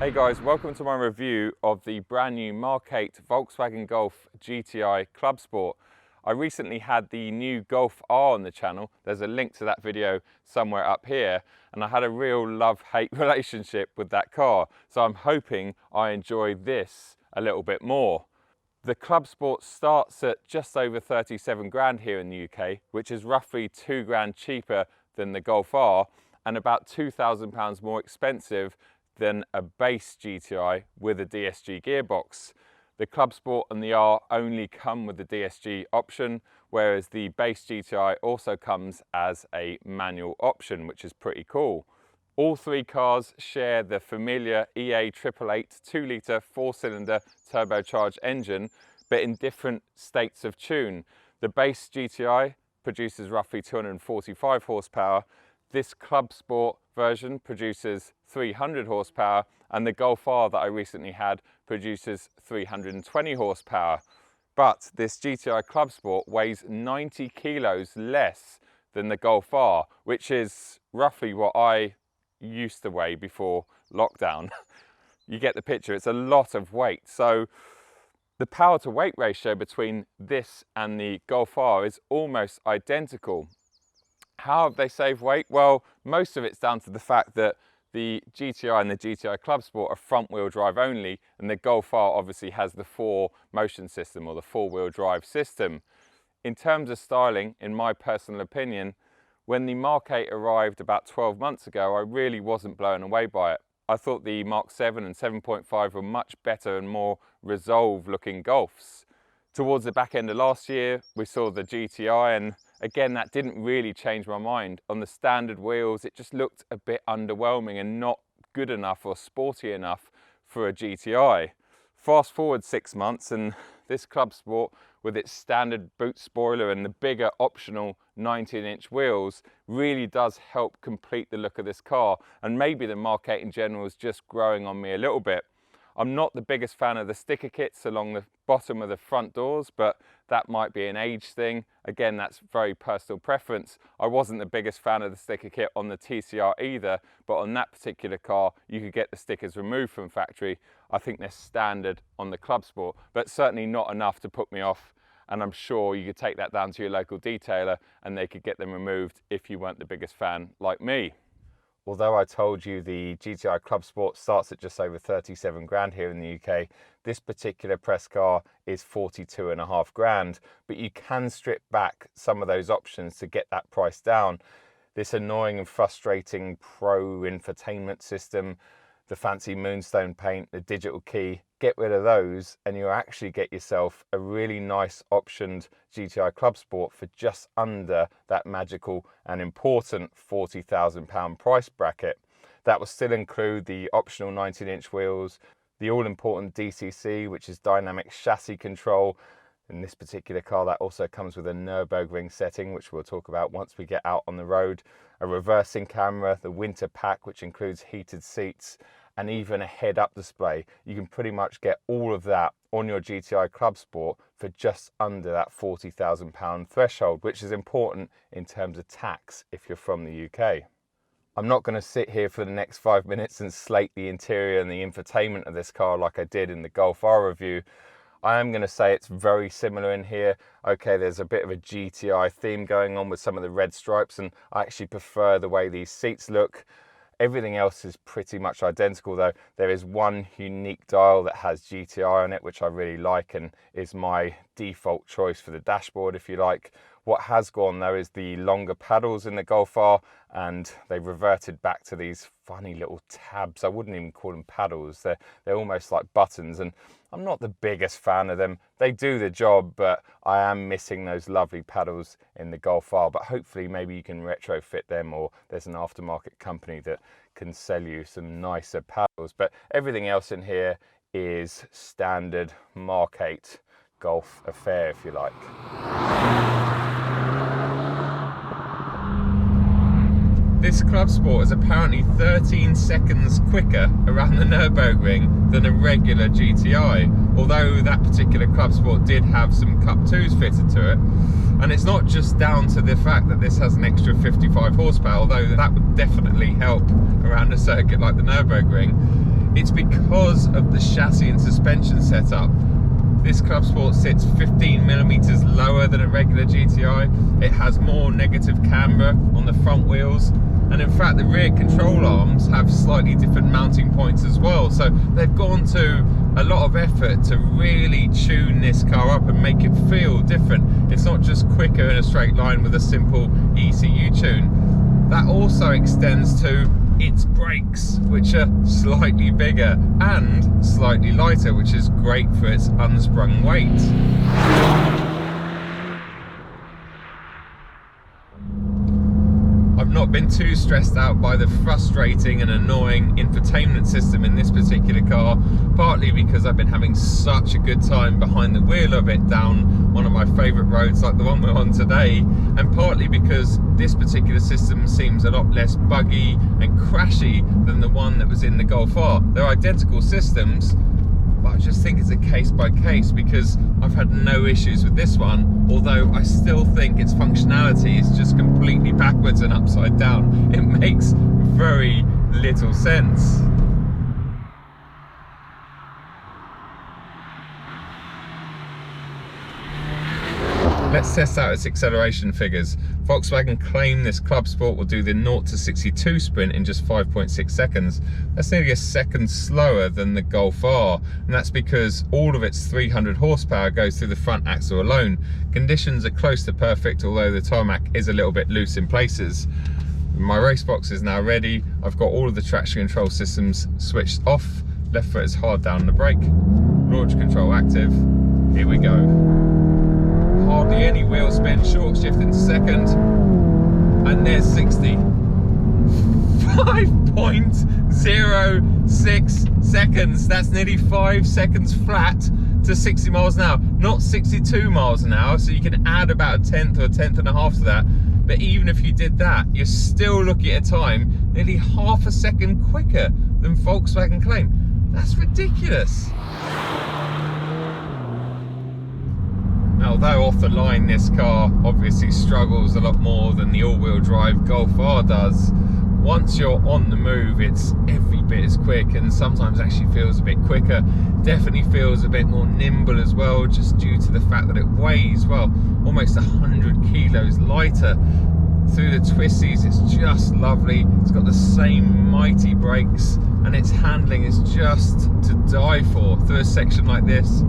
Hey guys, welcome to my review of the brand new Mark 8 Volkswagen Golf GTI Clubsport. I recently had the new Golf R on the channel. There's a link to that video somewhere up here, and I had a real love-hate relationship with that car. So I'm hoping I enjoy this a little bit more. The Clubsport starts at just over 37 grand here in the UK, which is roughly 2 grand cheaper than the Golf R and about £2,000 more expensive than a base GTI with a DSG gearbox. The Clubsport and the R only come with the DSG option, whereas the base GTI also comes as a manual option, which is pretty cool. All three cars share the familiar EA 888 2-litre 4-cylinder turbocharged engine, but in different states of tune. The base GTI produces roughly 245 horsepower. This Clubsport version produces 300 horsepower, and the Golf R that I recently had produces 320 horsepower. But this GTI Clubsport weighs 90 kilos less than the Golf R, which is roughly what I used to weigh before lockdown. You get the picture, it's a lot of weight. So the power to weight ratio between this and the Golf R is almost identical. How have they saved weight? Well, most of it's down to the fact that the GTI and the GTI Clubsport are front wheel drive only, and the Golf R obviously has the 4Motion system, or the 4-wheel drive system. In terms of styling, in my personal opinion, when the Mark 8 arrived about 12 months ago, I really wasn't blown away by it. I thought the Mark 7 and 7.5 were much better and more resolved looking Golfs. Towards the back end of last year, we saw the GTI, and again, that didn't really change my mind. On the standard wheels, it just looked a bit underwhelming and not good enough or sporty enough for a GTI. Fast forward 6 months, and this Clubsport, with its standard boot spoiler and the bigger optional 19-inch wheels, really does help complete the look of this car. And maybe the Mark 8 in general is just growing on me a little bit. I'm not the biggest fan of the sticker kits along the bottom of the front doors, but that might be an age thing. Again, that's very personal preference. I wasn't the biggest fan of the sticker kit on the TCR either, but on that particular car, you could get the stickers removed from factory. I think they're standard on the Clubsport, but certainly not enough to put me off. And I'm sure you could take that down to your local detailer and they could get them removed if you weren't the biggest fan like me. Although I told you the GTI Clubsport starts at just over 37 grand here in the UK, this particular press car is 42.5 grand, but you can strip back some of those options to get that price down. This annoying and frustrating Pro Infotainment System, the fancy moonstone paint, the digital key, get rid of those and you actually get yourself a really nice optioned GTI Clubsport for just under that magical and important £40,000 price bracket. That will still include the optional 19-inch wheels, the all-important DCC, which is dynamic chassis control. In this particular car, that also comes with a Nürburgring setting, which we'll talk about once we get out on the road, a reversing camera, the winter pack, which includes heated seats, and even a head-up display. You can pretty much get all of that on your GTI Clubsport for just under that £40,000 threshold, which is important in terms of tax if you're from the UK. I'm not going to sit here for the next 5 minutes and slate the interior and the infotainment of this car like I did in the Golf R review. I am going to say it's very similar in here. Okay, there's a bit of a GTI theme going on with some of the red stripes, and I actually prefer the way these seats look. Everything else is pretty much identical, though. There is one unique dial that has GTI on it, which I really like and is my default choice for the dashboard, if you like. What has gone, though, is the longer paddles in the Golf R, and they've reverted back to these funny little tabs. I wouldn't even call them paddles. They're almost like buttons, and I'm not the biggest fan of them. They do the job, but I am missing those lovely paddles in the Golf R. But hopefully maybe you can retrofit them, or there's an aftermarket company that can sell you some nicer paddles. But everything else in here is standard Mark 8 Golf affair, if you like. This Clubsport is apparently 13 seconds quicker around the Nürburgring than a regular GTI, although that particular Clubsport did have some Cup 2s fitted to it. And it's not just down to the fact that this has an extra 55 horsepower, although that would definitely help around a circuit like the Nürburgring. It's because of the chassis and suspension setup. This Clubsport sits 15mm lower than a regular GTI. It has more negative camber on the front wheels, and in fact the rear control arms have slightly different mounting points as well. So they've gone to a lot of effort to really tune this car up and make it feel different. It's not just quicker in a straight line with a simple ECU tune. That also extends to its brakes, which are slightly bigger and slightly lighter, which is great for its unsprung weight. I've not been too stressed out by the frustrating and annoying infotainment system in this particular car, partly because I've been having such a good time behind the wheel of it down one of my favourite roads like the one we're on today, and partly because this particular system seems a lot less buggy and crashy than the one that was in the Golf R. They're identical systems, but I just think it's a case by case, because I've had no issues with this one, although I still think its functionality is just completely backwards and upside down. It makes very little sense. Let's test out its acceleration figures. Volkswagen claim this Clubsport will do the 0 to 62 sprint in just 5.6 seconds. That's nearly a second slower than the Golf R, and that's because all of its 300 horsepower goes through the front axle alone. Conditions are close to perfect, although the tarmac is a little bit loose in places. My race box is now ready. I've got all of the traction control systems switched off. Left foot is hard down on the brake. Launch control active. Here we go. Hardly any wheel spin, short shift in second, and there's 60. 5.06 seconds. That's nearly 5 seconds flat to 60 miles an hour, not 62 miles an hour, so you can add about a tenth or a tenth and a half to that. But even if you did that, you're still looking at a time nearly half a second quicker than Volkswagen claim. That's ridiculous. Although off the line this car obviously struggles a lot more than the all-wheel drive Golf R does, once you're on the move it's every bit as quick, and sometimes actually feels a bit quicker. Definitely feels a bit more nimble as well, just due to the fact that it weighs, well, almost 100 kilos lighter. Through the twisties it's just lovely. It's got the same mighty brakes, and its handling is just to die for. Through a section like this,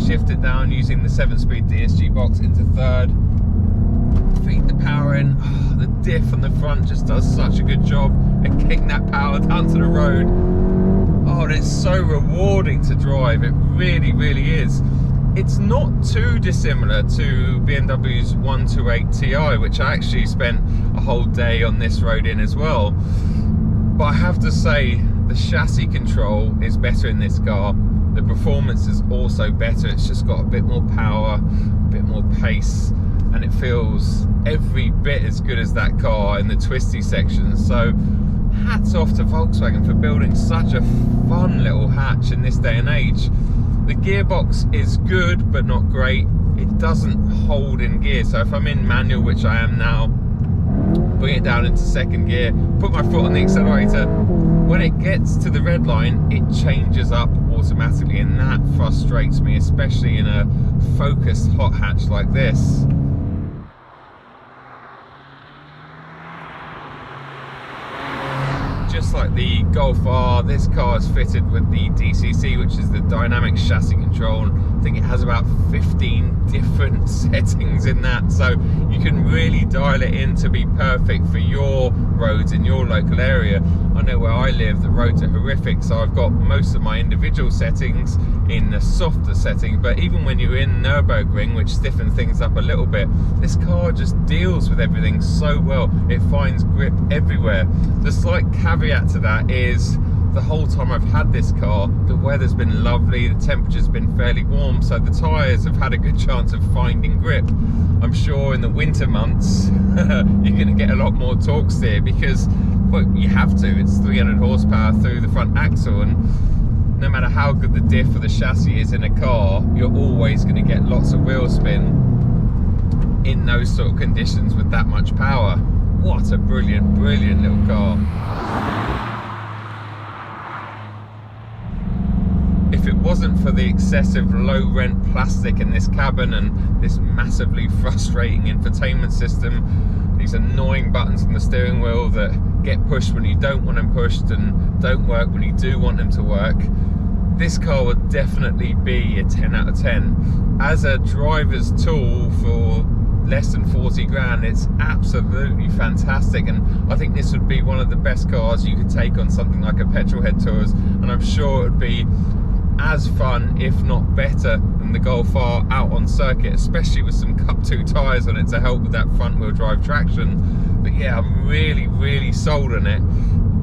shift it down using the 7-speed DSG box into third, feed the power in. Oh, the diff on the front just does such a good job at kicking that power down to the road. Oh, and it's so rewarding to drive. It really, really is. It's not too dissimilar to BMW's 128 Ti, which I actually spent a whole day on this road in as well. But I have to say, the chassis control is better in this car. The performance is also better. It's just got a bit more power, a bit more pace, and it feels every bit as good as that car in the twisty section. So hats off to Volkswagen for building such a fun little hatch in this day and age. The gearbox is good, but not great. It doesn't hold in gear. So if I'm in manual, which I am now, bring it down into second gear, put my foot on the accelerator, when it gets to the red line, it changes up automatically, and that frustrates me, especially in a focused hot hatch like this. Just like the Golf R, this car is fitted with the DCC, which is the dynamic chassis control. I think it has about 15 different settings in that, so you can really dial it in to be perfect for your roads in your local area. I know where I live, the roads are horrific, so I've got most of my individual settings in the softer setting, but even when you're in Nürburgring, which stiffens things up a little bit, this car just deals with everything so well. It finds grip everywhere. The slight caveat to that is, the whole time I've had this car, the weather's been lovely, the temperature's been fairly warm, so the tyres have had a good chance of finding grip. I'm sure in the winter months you're going to get a lot more torque steer, because, well, you have to. It's 300 horsepower through the front axle, and no matter how good the diff or the chassis is in a car, you're always going to get lots of wheel spin in those sort of conditions with that much power. What a brilliant, brilliant little car. for the excessive low rent plastic in this cabin and this massively frustrating infotainment system, these annoying buttons on the steering wheel that get pushed when you don't want them pushed and don't work when you do want them to work, this car would definitely be a 10 out of 10. As a driver's tool for less than 40 grand, it's absolutely fantastic, and I think this would be one of the best cars you could take on something like a petrolhead tours, and I'm sure it would be as fun, if not better, than the Golf R out on circuit, especially with some Cup 2 tyres on it to help with that front wheel drive traction. But yeah, I'm really sold on it.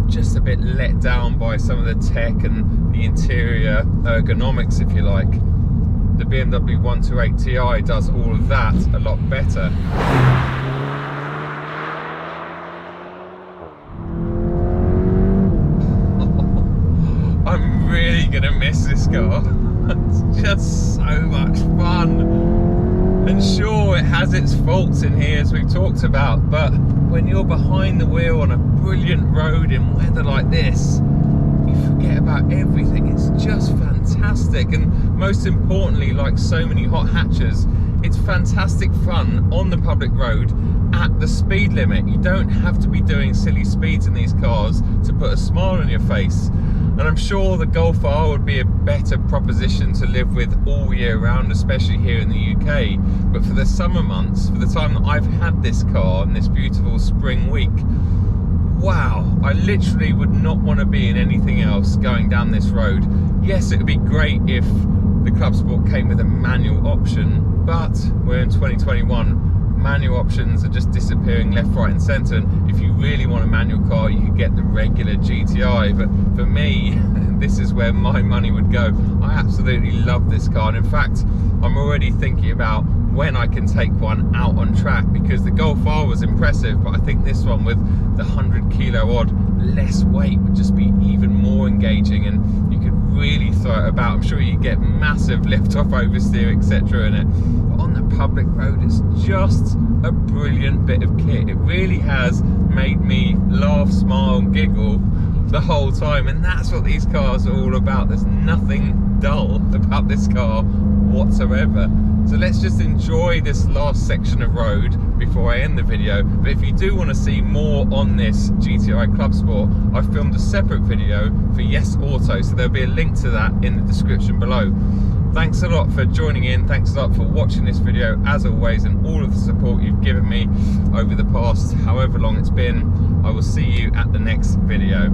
Just a bit let down by some of the tech and the interior ergonomics, if you like. The BMW 128 Ti does all of that a lot better. I'm really gonna miss this car. It's just so much fun. And sure, it has its faults in here, as we've talked about, but when you're behind the wheel on a brilliant road in weather like this, you forget about everything. It's just fantastic, and most importantly, like so many hot hatches, it's fantastic fun on the public road at the speed limit. You don't have to be doing silly speeds in these cars to put a smile on your face. And I'm sure the Golf R would be a better proposition to live with all year round, especially here in the UK. But for the summer months, for the time that I've had this car in this beautiful spring week, wow, I literally would not want to be in anything else going down this road. Yes, it would be great if the Clubsport came with a manual option, but we're in 2021. Manual options are just disappearing left, right and centre, and if you really want a manual car, you could get the regular GTI, but for me, this is where my money would go. I absolutely love this car, and in fact, I'm already thinking about when I can take one out on track, because the Golf R was impressive, but I think this one with the 100 kilo odd less weight would just be even more engaging, and you could really throw it about. I'm sure you get massive lift off oversteer, etc. in it, but on the public road, it's just a brilliant bit of kit. It really has made me laugh, smile and giggle the whole time, and that's what these cars are all about. There's nothing dull about this car whatsoever. So let's just enjoy this last section of road before I end the video. But if you do want to see more on this GTI Clubsport, I've filmed a separate video for Yes Auto, so there'll be a link to that in the description below. Thanks a lot for joining in, thanks a lot for watching this video as always, and all of the support you've given me over the past however long it's been. I will see you at the next video.